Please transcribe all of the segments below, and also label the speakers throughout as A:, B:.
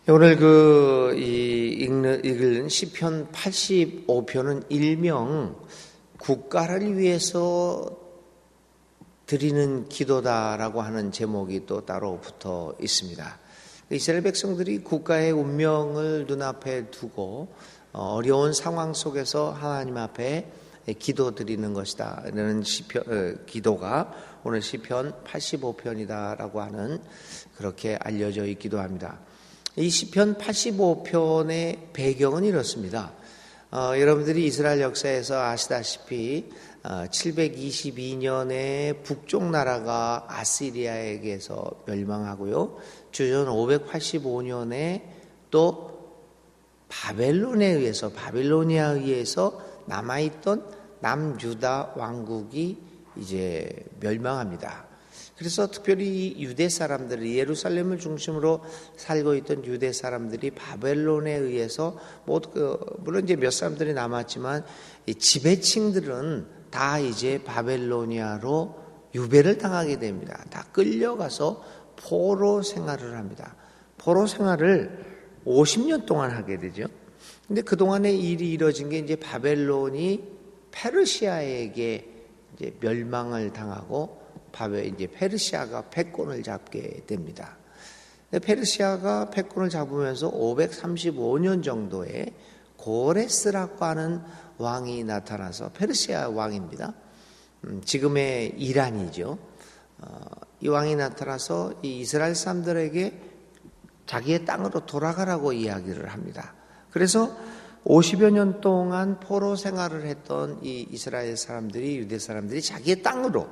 A: 오늘 읽은 시편 85편은 일명 국가를 위해서 드리는 기도다라고 하는 제목이 또 따로 붙어 있습니다. 이스라엘 백성들이 국가의 운명을 눈앞에 두고 어려운 상황 속에서 하나님 앞에 기도드리는 것이다. 이런 기도가 오늘 시편 85편이다라고 하는 그렇게 알려져 있기도 합니다. 이 시편 85편의 배경은 이렇습니다. 여러분들이 이스라엘 역사에서 아시다시피 722년에 북쪽 나라가 아시리아에게서 멸망하고요. 주전 585년에 또 바빌로니아에 의해서 남아있던 남유다 왕국이 이제 멸망합니다. 그래서 특별히 유대 사람들이 예루살렘을 중심으로 살고 있던 유대 사람들이 바벨론에 의해서 물론 이제 몇 사람들이 남았지만 이 지배층들은 다 이제 바벨로니아로 유배를 당하게 됩니다. 다 끌려가서 포로 생활을 합니다. 포로 생활을 50년 동안 하게 되죠. 근데 그동안의 일이 이루어진 게 이제 바벨론이 페르시아에게 이제 멸망을 당하고 이제 페르시아가 패권을 잡게 됩니다. 페르시아가 패권을 잡으면서 535년 정도에 고레스라고 하는 왕이 나타나서 페르시아 왕입니다. 지금의 이란이죠. 이 왕이 나타나서 이 이스라엘 사람들에게 자기의 땅으로 돌아가라고 이야기를 합니다. 그래서 50여 년 동안 포로 생활을 했던 이 이스라엘 사람들이, 유대 사람들이 자기의 땅으로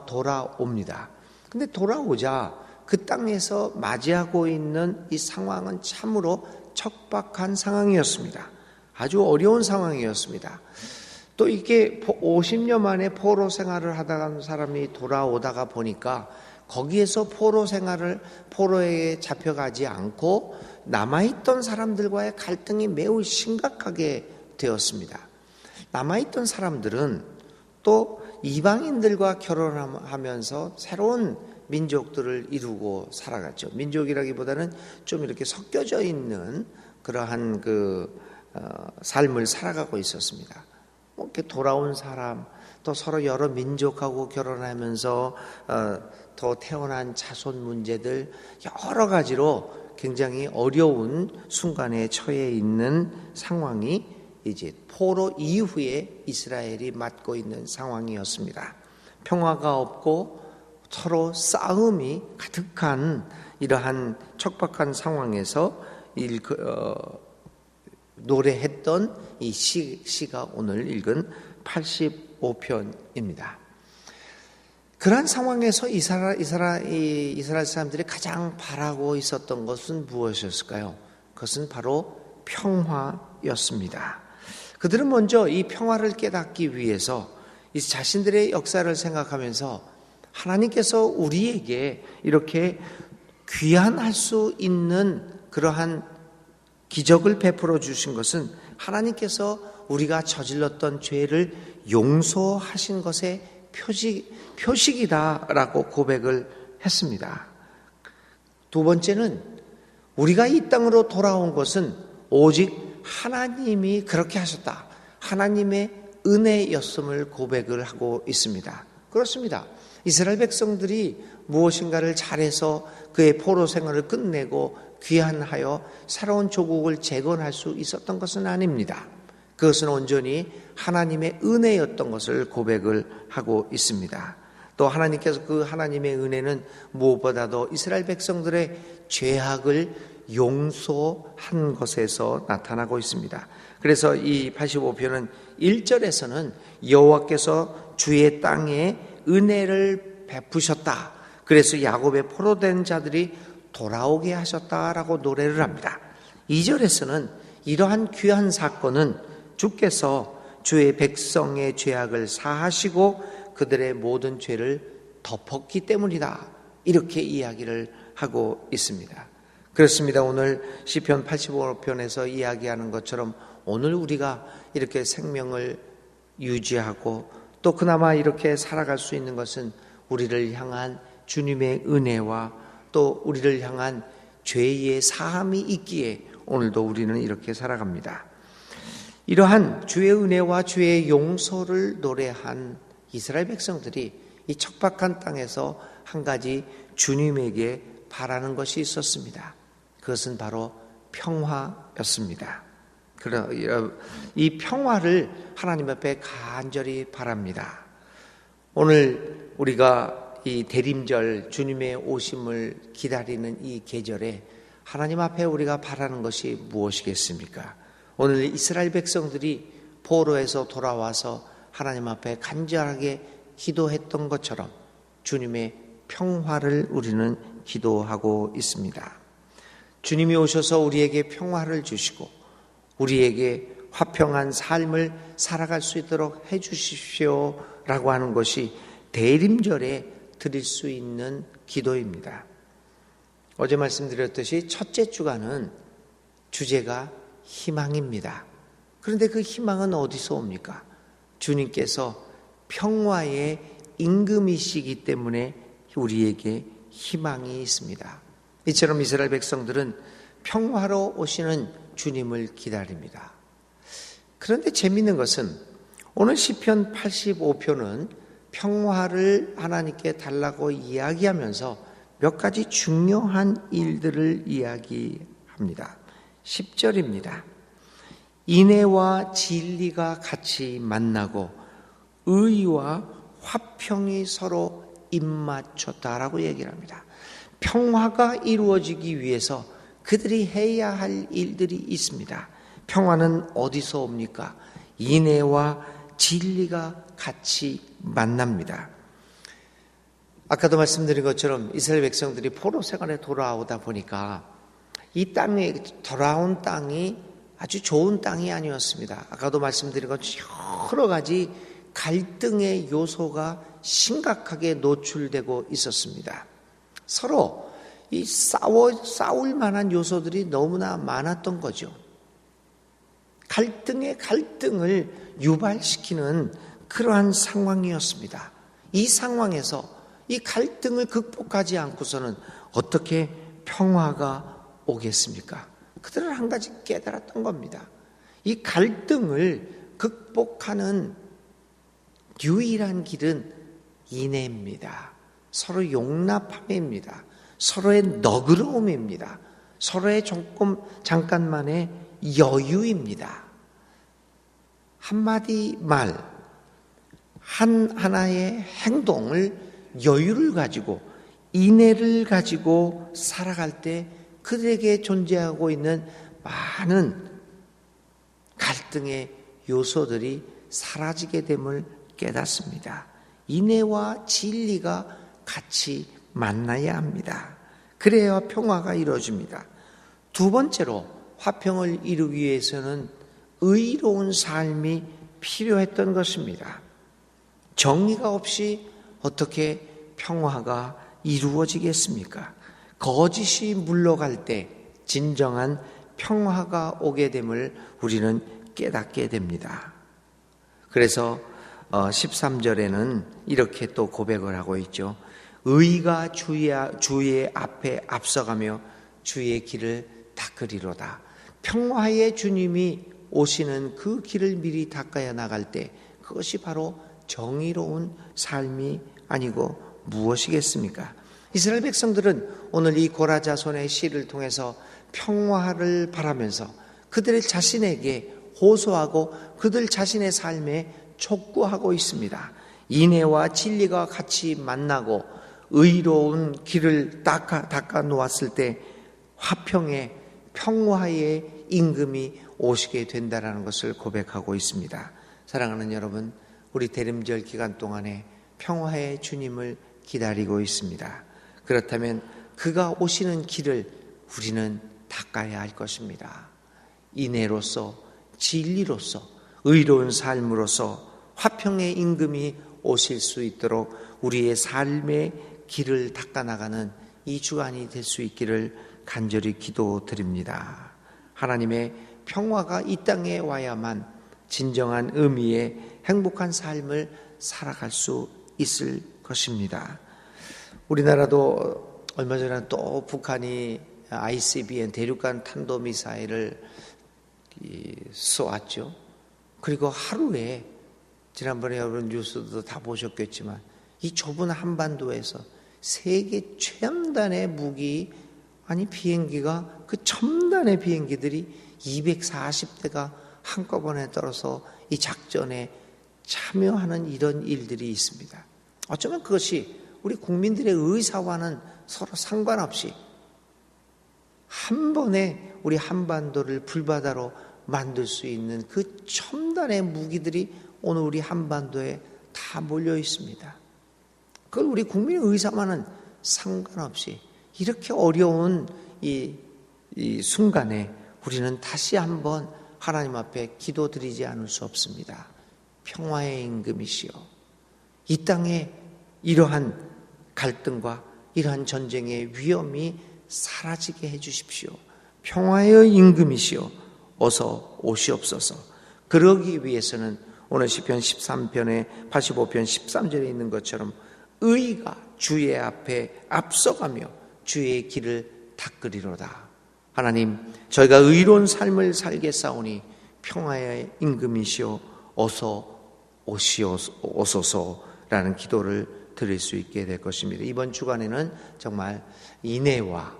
A: 돌아옵니다. 근데 돌아오자 그 땅에서 맞이하고 있는 이 상황은 참으로 척박한 상황이었습니다. 아주 어려운 상황이었습니다. 또 이게 50년 만에 포로 생활을 하다가 사람이 돌아오다가 보니까 거기에서 포로에 잡혀가지 않고 남아있던 사람들과의 갈등이 매우 심각하게 되었습니다. 남아있던 사람들은 또 이방인들과 결혼하면서 새로운 민족들을 이루고 살아갔죠. 민족이라기보다는 좀 이렇게 섞여져 있는 그러한 삶을 살아가고 있었습니다. 이렇게 돌아온 사람, 또 서로 여러 민족하고 결혼하면서 더 태어난 자손 문제들 여러 가지로 굉장히 어려운 순간에 처해 있는 상황이 이제 포로 이후에 이스라엘이 맞고 있는 상황이었습니다. 평화가 없고 서로 싸움이 가득한 이러한 척박한 상황에서 노래했던 이 시가 오늘 읽은 85편입니다. 그러한 상황에서 이스라엘 사람들이 가장 바라고 있었던 것은 무엇이었을까요? 그것은 바로 평화였습니다. 그들은 먼저 이 평화를 깨닫기 위해서 이 자신들의 역사를 생각하면서 하나님께서 우리에게 이렇게 귀환할 수 있는 그러한 기적을 베풀어 주신 것은 하나님께서 우리가 저질렀던 죄를 용서하신 것의 표식이다라고 고백을 했습니다. 두 번째는 우리가 이 땅으로 돌아온 것은 오직 하나님이 그렇게 하셨다. 하나님의 은혜였음을 고백을 하고 있습니다. 그렇습니다. 이스라엘 백성들이 무엇인가를 잘해서 그의 포로 생활을 끝내고 귀환하여 새로운 조국을 재건할 수 있었던 것은 아닙니다. 그것은 온전히 하나님의 은혜였던 것을 고백을 하고 있습니다. 또 하나님께서 그 하나님의 은혜는 무엇보다도 이스라엘 백성들의 죄악을 용서한 것에서 나타나고 있습니다. 그래서 이 85편은 1절에서는 여호와께서 주의 땅에 은혜를 베푸셨다. 그래서 야곱의 포로된 자들이 돌아오게 하셨다라고 노래를 합니다. 2절에서는 이러한 귀한 사건은 주께서 주의 백성의 죄악을 사하시고 그들의 모든 죄를 덮었기 때문이다. 이렇게 이야기를 하고 있습니다. 그렇습니다. 오늘 시편 85편에서 이야기하는 것처럼 오늘 우리가 이렇게 생명을 유지하고 또 그나마 이렇게 살아갈 수 있는 것은 우리를 향한 주님의 은혜와 또 우리를 향한 죄의 사함이 있기에 오늘도 우리는 이렇게 살아갑니다. 이러한 주의 은혜와 주의 용서를 노래한 이스라엘 백성들이 이 척박한 땅에서 한 가지 주님에게 바라는 것이 있었습니다. 그것은 바로 평화였습니다. 이 평화를 하나님 앞에 간절히 바랍니다. 오늘 우리가 이 대림절 주님의 오심을 기다리는 이 계절에 하나님 앞에 우리가 바라는 것이 무엇이겠습니까? 오늘 이스라엘 백성들이 포로에서 돌아와서 하나님 앞에 간절하게 기도했던 것처럼 주님의 평화를 우리는 기도하고 있습니다. 주님이 오셔서 우리에게 평화를 주시고 우리에게 화평한 삶을 살아갈 수 있도록 해주십시오라고 하는 것이 대림절에 드릴 수 있는 기도입니다. 어제 말씀드렸듯이 첫째 주간은 주제가 희망입니다. 그런데 그 희망은 어디서 옵니까? 주님께서 평화의 임금이시기 때문에 우리에게 희망이 있습니다. 이처럼 이스라엘 백성들은 평화로 오시는 주님을 기다립니다. 그런데 재미있는 것은 오늘 시편 85편은 평화를 하나님께 달라고 이야기하면서 몇 가지 중요한 일들을 이야기합니다. 10절입니다. 인애와 진리가 같이 만나고 의와 화평이 서로 입맞췄다라고 얘기를 합니다. 평화가 이루어지기 위해서 그들이 해야 할 일들이 있습니다. 평화는 어디서 옵니까? 인애와 진리가 같이 만납니다. 아까도 말씀드린 것처럼 이스라엘 백성들이 포로 생활에 돌아오다 보니까 이 땅에 돌아온 땅이 아주 좋은 땅이 아니었습니다. 아까도 말씀드린 것처럼 여러 가지 갈등의 요소가 심각하게 노출되고 있었습니다. 서로 이 싸울 만한 요소들이 너무나 많았던 거죠. 갈등의 갈등을 유발시키는 그러한 상황이었습니다. 이 상황에서 이 갈등을 극복하지 않고서는 어떻게 평화가 오겠습니까? 그들은 한 가지 깨달았던 겁니다. 이 갈등을 극복하는 유일한 길은 인애입니다. 서로 용납함입니다. 서로의 너그러움입니다. 서로의 잠깐만의 여유입니다. 한마디 말, 하나의 행동을 여유를 가지고 인애를 가지고 살아갈 때 그들에게 존재하고 있는 많은 갈등의 요소들이 사라지게 됨을 깨닫습니다. 인애와 진리가 같이 만나야 합니다. 그래야 평화가 이루어집니다. 두 번째로 화평을 이루기 위해서는 의로운 삶이 필요했던 것입니다. 정의가 없이 어떻게 평화가 이루어지겠습니까? 거짓이 물러갈 때 진정한 평화가 오게 됨을 우리는 깨닫게 됩니다. 그래서 13절에는 이렇게 또 고백을 하고 있죠. 의가 주의 앞에 앞서가며 주의 길을 닦으리로다. 평화의 주님이 오시는 그 길을 미리 닦아야 나갈 때 그것이 바로 정의로운 삶이 아니고 무엇이겠습니까? 이스라엘 백성들은 오늘 이 고라자손의 시를 통해서 평화를 바라면서 그들 자신에게 호소하고 그들 자신의 삶에 촉구하고 있습니다. 인애와 진리가 같이 만나고 의로운 길을 닦아 놓았을 때 화평의 평화의 임금이 오시게 된다는 것을 고백하고 있습니다. 사랑하는 여러분, 우리 대림절 기간 동안에 평화의 주님을 기다리고 있습니다. 그렇다면 그가 오시는 길을 우리는 닦아야 할 것입니다. 인애로서, 진리로서, 의로운 삶으로서 화평의 임금이 오실 수 있도록 우리의 삶의 길을 닦아나가는 이 주간이 될 수 있기를 간절히 기도드립니다. 하나님의 평화가 이 땅에 와야만 진정한 의미의 행복한 삶을 살아갈 수 있을 것입니다. 우리나라도 얼마 전에 또 북한이 ICBM 대륙간 탄도미사일을 쏘았죠. 그리고 하루에 지난번에 여러분 뉴스도 다 보셨겠지만 이 좁은 한반도에서 세계 최첨단의 무기 비행기가 그 첨단의 비행기들이 240대가 한꺼번에 떨어서 이 작전에 참여하는 이런 일들이 있습니다. 어쩌면 그것이 우리 국민들의 의사와는 서로 상관없이 한 번에 우리 한반도를 불바다로 만들 수 있는 그 첨단의 무기들이 오늘 우리 한반도에 다 몰려 있습니다. 그걸 우리 국민의 의사와는 상관없이 이렇게 어려운 이 순간에 우리는 다시 한번 하나님 앞에 기도드리지 않을 수 없습니다. 평화의 임금이시여, 이 땅에 이러한 갈등과 이러한 전쟁의 위험이 사라지게 해주십시오. 평화의 임금이시여, 어서 오시옵소서. 그러기 위해서는 오늘 시편 13편에 85편 13절에 있는 것처럼 의가 주의 앞에 앞서가며 주의 길을 닦으리로다. 하나님, 저희가 의로운 삶을 살겠사오니 평화의 임금이시여 어서 오소서라는 기도를 드릴 수 있게 될 것입니다. 이번 주간에는 정말 인애와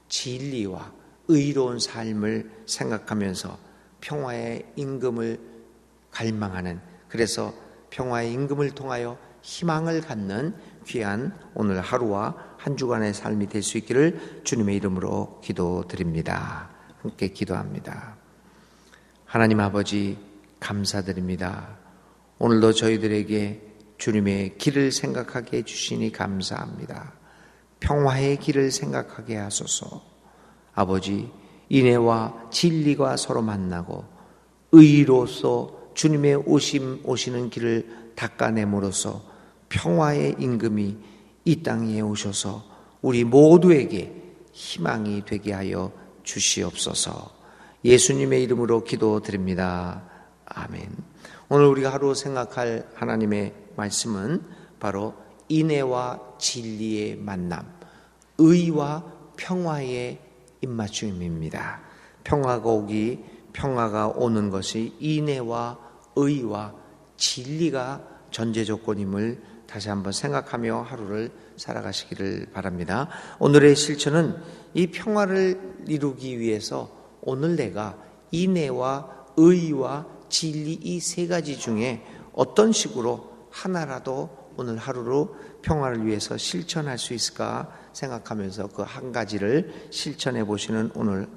A: 진리와 의로운 삶을 생각하면서 평화의 임금을 갈망하는, 그래서 평화의 임금을 통하여 희망을 갖는 귀한 오늘 하루와 한 주간의 삶이 될 수 있기를 주님의 이름으로 기도드립니다. 함께 기도합니다. 하나님 아버지, 감사드립니다. 오늘도 저희들에게 주님의 길을 생각하게 해주시니 감사합니다. 평화의 길을 생각하게 하소서. 아버지, 인애와 진리가 서로 만나고 의로서 주님의 오시는 길을 닦아냄으로써 평화의 임금이 이 땅에 오셔서 우리 모두에게 희망이 되게 하여 주시옵소서. 예수님의 이름으로 기도드립니다. 아멘. 오늘 우리가 하루 생각할 하나님의 말씀은 바로 인애와 진리의 만남, 의와 평화의 입맞춤입니다. 평화가 오는 것이 인애와 의와 진리가 전제 조건임을 다시 한번 생각하며 하루를 살아가시기를 바랍니다. 오늘의 실천은 이 평화를 이루기 위해서 오늘 내가 인애와 의와 진리 이 세 가지 중에 어떤 식으로 하나라도 오늘 하루로 평화를 위해서 실천할 수 있을까 생각하면서 그 한 가지를 실천해 보시는 오늘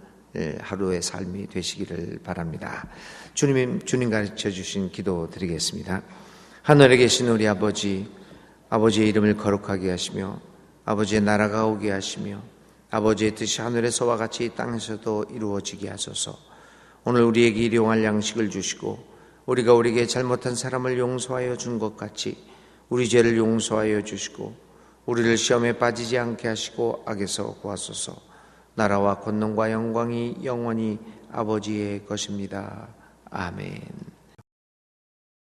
A: 하루의 삶이 되시기를 바랍니다. 주님 가르쳐 주신 기도 드리겠습니다. 하늘에 계신 우리 아버지, 아버지의 이름을 거룩하게 하시며 아버지의 나라가 오게 하시며 아버지의 뜻이 하늘에서와 같이 이 땅에서도 이루어지게 하소서. 오늘 우리에게 일용할 양식을 주시고 우리가 우리에게 잘못한 사람을 용서하여 준 것 같이 우리 죄를 용서하여 주시고 우리를 시험에 빠지지 않게 하시고 악에서 구하소서. 나라와 권능과 영광이 영원히 아버지의 것입니다. 아멘.